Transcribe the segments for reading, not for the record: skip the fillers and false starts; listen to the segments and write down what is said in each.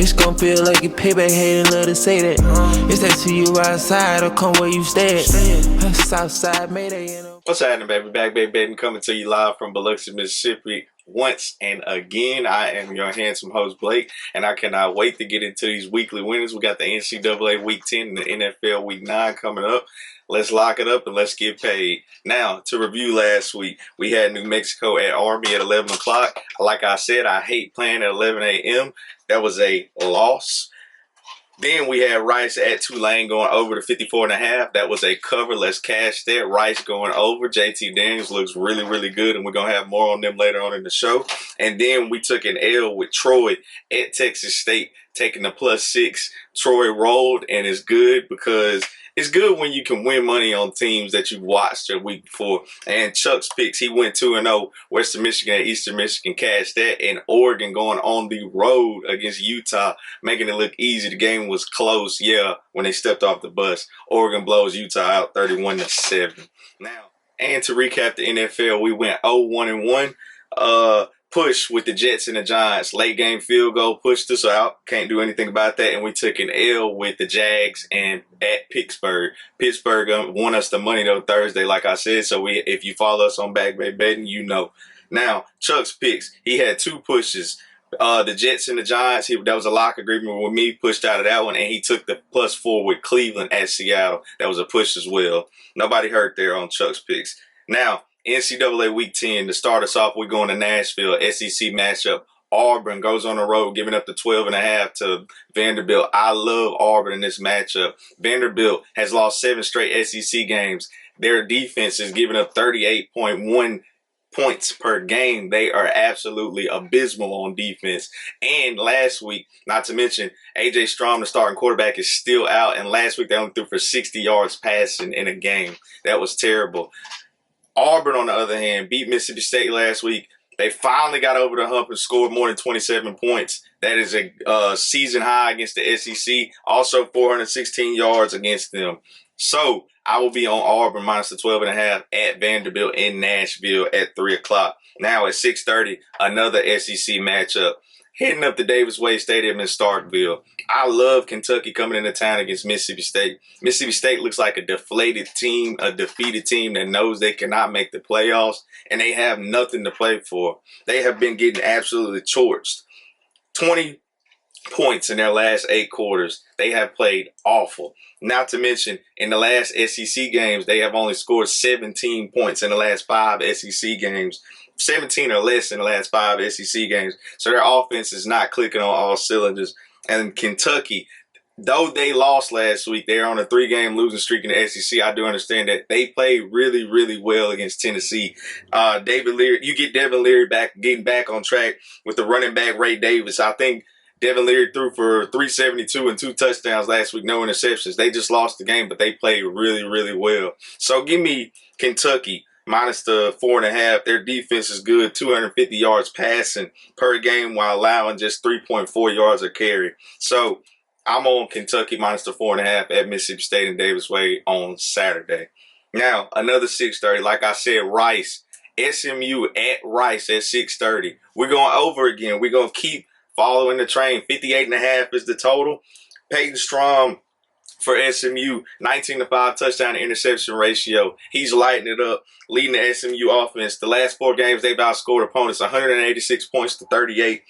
It's gon' feel like you payback, hating, love to say that. It's that to you outside or come where you stay at. Southside, Mayday, What's happening, baby? BackBayBetting coming to you live from Biloxi, Mississippi. Once and again, I am your handsome host, Blake, and I cannot wait to get into these weekly winners. We got the NCAA Week 10 and the NFL Week 9 coming up. Let's lock it up and let's get paid. Now, to review last week, we had New Mexico at Army at 11 o'clock. Like I said, I hate playing at 11 a.m. That was a loss. Then we had Rice at Tulane going over to 54.5. That was a cover. Let's cash that. Rice going over. JT Daniels looks really, really good, and we're going to have more on them later on in the show. And then we took an L with Troy at Texas State, taking the +6. Troy rolled, and it's good because it's good when you can win money on teams that you watched the week before. And Chuck's picks, he went 2-0. Western Michigan and Eastern Michigan cashed that. And Oregon going on the road against Utah, making it look easy. The game was close, yeah, when they stepped off the bus. Oregon blows Utah out 31-7. Now, and to recap the NFL, we went 0-1-1. Push with the Jets and the Giants. Late game field goal pushed us out. Can't do anything about that. And we took an L with the Jags and at Pittsburgh. Pittsburgh won us the money though Thursday, like I said. So if you follow us on BackBayBetting, you know. Now, Chuck's picks. He had two pushes. The Jets and the Giants, that was a lock agreement with me, pushed out of that one, and he took the +4 with Cleveland at Seattle. That was a push as well. Nobody hurt there on Chuck's picks. Now, NCAA Week 10, to start us off, we're going to Nashville, SEC matchup. Auburn goes on the road, giving up the 12.5 to Vanderbilt. I love Auburn in this matchup. Vanderbilt has lost 7 straight SEC games. Their defense is giving up 38.1 points per game. They are absolutely abysmal on defense. And last week, not to mention, A.J. Strom, the starting quarterback, is still out. And last week, they only threw for 60 yards passing in a game. That was terrible. Auburn, on the other hand, beat Mississippi State last week. They finally got over the hump and scored more than 27 points. That is a season high against the SEC. Also 416 yards against them. So I will be on Auburn minus the 12.5 at Vanderbilt in Nashville at 3 o'clock. Now at 6:30, another SEC matchup. Heading up to Davis Wade Stadium in Starkville. I love Kentucky coming into town against Mississippi State. Mississippi State looks like a deflated team, a defeated team that knows they cannot make the playoffs, and they have nothing to play for. They have been getting absolutely torched. 20 points in their last 8 quarters. They have played awful. Not to mention, in the last SEC games, they have only scored 17 points in the last 5 SEC games. 17 or less in the last 5 SEC games. So their offense is not clicking on all cylinders. And Kentucky, though they lost last week, they're on a 3-game losing streak in the SEC. I do understand that they played really, really well against Tennessee. David Leary, you get Devin Leary getting back on track with the running back Ray Davis. I think Devin Leary threw for 372 and 2 touchdowns last week, no interceptions. They just lost the game, but they played really, really well. So give me Kentucky minus the 4.5. Their defense is good, 250 yards passing per game while allowing just 3.4 yards a carry. So I'm on Kentucky minus the 4.5 at Mississippi State and Davis Wade on Saturday. Now, another 6:30. Like I said, Rice, SMU at Rice at 6:30. We're going over again. We're going to keep following the train. 58.5 is the total. Peyton Strom for SMU, 19-5 touchdown to interception ratio. He's lighting it up, leading the SMU offense. The last 4 games, they've outscored opponents 186 points to 38.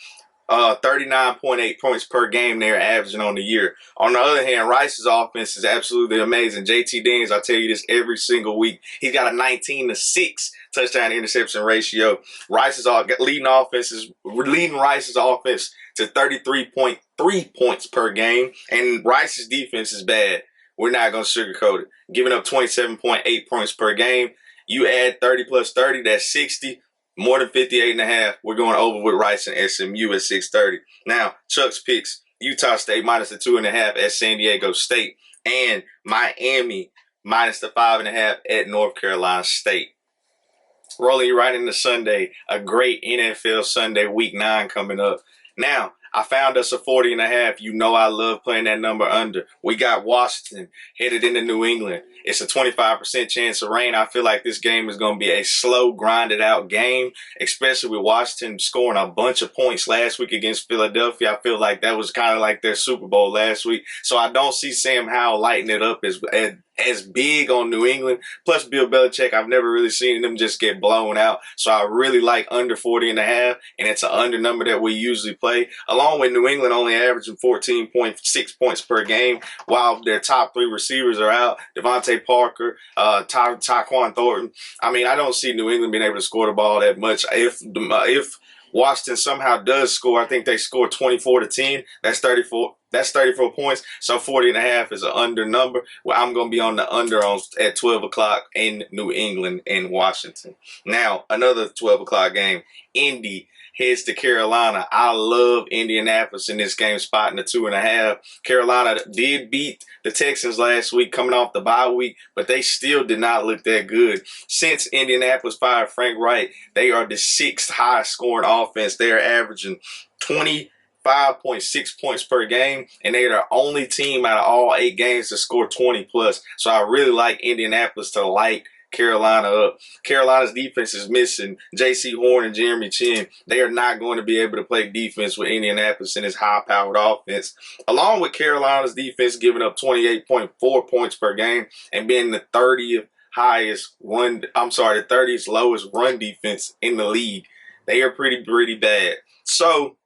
39.8 points per game they're averaging on the year. On the other hand, Rice's offense is absolutely amazing. JT Daniels, I tell you this every single week. He's got a 19-6 touchdown to interception ratio. Rice's leading Rice's offense to 33.3 points per game. And Rice's defense is bad. We're not going to sugarcoat it. Giving up 27.8 points per game. You add 30 plus 30, that's 60. More than 58.5. We're going over with Rice and SMU at 6:30. Now, Chuck's picks. Utah State minus the 2.5 at San Diego State. And Miami minus the 5.5 at North Carolina State. Rolling you right into Sunday. A great NFL Sunday, Week 9 coming up. Now, I found us a 40.5. You know I love playing that number under. We got Washington headed into New England. It's a 25% chance of rain. I feel like this game is going to be a slow, grinded out game, especially with Washington scoring a bunch of points last week against Philadelphia. I feel like that was kind of like their Super Bowl last week. So I don't see Sam Howell lighting it up as big on New England. Plus Bill Belichick, I've never really seen them just get blown out. So I really like under 40.5, and it's an under number that we usually play. Along with New England only averaging 14.6 points per game, while their top 3 receivers are out. Devontae Parker, Tyquan Thornton. I mean, I don't see New England being able to score the ball that much. If Washington somehow does score, I think they score 24-10. That's 34. That's 34 points. So 40.5 is an under number. Well, I'm going to be on the under at 12 o'clock in New England and Washington. Now, another 12 o'clock game. Indy heads to Carolina. I love Indianapolis in this game spot in the 2.5. Carolina did beat the Texans last week coming off the bye week, but they still did not look that good. Since Indianapolis fired Frank Wright, they are the 6th highest scoring offense. They are averaging 25.6 points per game, and they're the only team out of all 8 games to score 20 plus. So I really like Indianapolis to light Carolina up. Carolina's defense is missing J.C. Horn and Jeremy Chin. They are not going to be able to play defense with Indianapolis in this high-powered offense. Along with Carolina's defense giving up 28.4 points per game and being the 30th lowest run defense in the league. They are pretty bad. So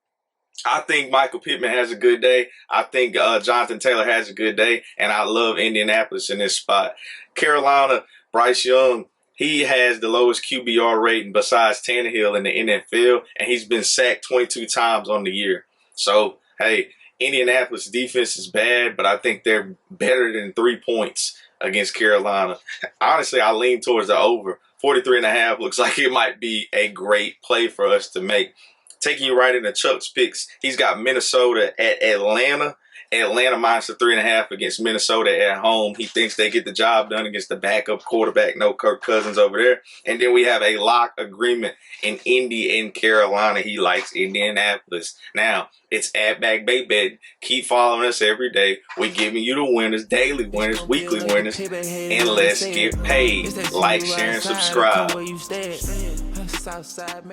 I think Michael Pittman has a good day. I think Jonathan Taylor has a good day, and I love Indianapolis in this spot. Carolina, Bryce Young, he has the lowest QBR rating besides Tannehill in the NFL, and he's been sacked 22 times on the year. So, hey, Indianapolis defense is bad, but I think they're better than 3 points against Carolina. Honestly, I lean towards the over. 43.5 looks like it might be a great play for us to make. Taking you right into Chuck's picks, he's got Minnesota at Atlanta. Atlanta minus the 3.5 against Minnesota at home. He thinks they get the job done against the backup quarterback, no Kirk Cousins over there. And then we have a lock agreement in Indy and Carolina. He likes Indianapolis. Now, it's at BackBayBetting. Keep following us every day. We're giving you the winners, daily winners, weekly winners, and let's get paid. Like, share, and subscribe. Southside,